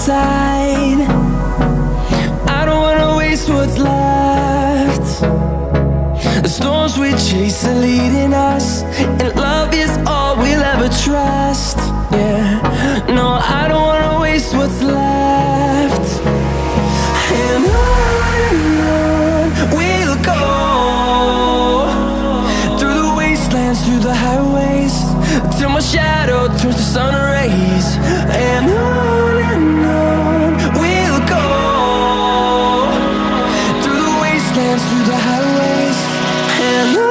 inside. I don't wanna waste what's left. The storms we chase are leading us, and love is all we'll ever trust. Yeah, no, I don't wanna waste what's left. And on we'll go, through the wastelands, through the highways, till my shadow turns to sun rays. And on we'll go, through the wastelands, through the highways, and on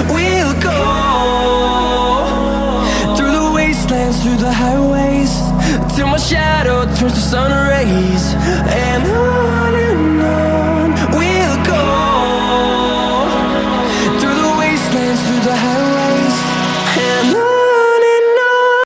we'll go. Through the highways, till my shadow turns to sun rays. And on we'll go, through the wastelands, through the highways, and on.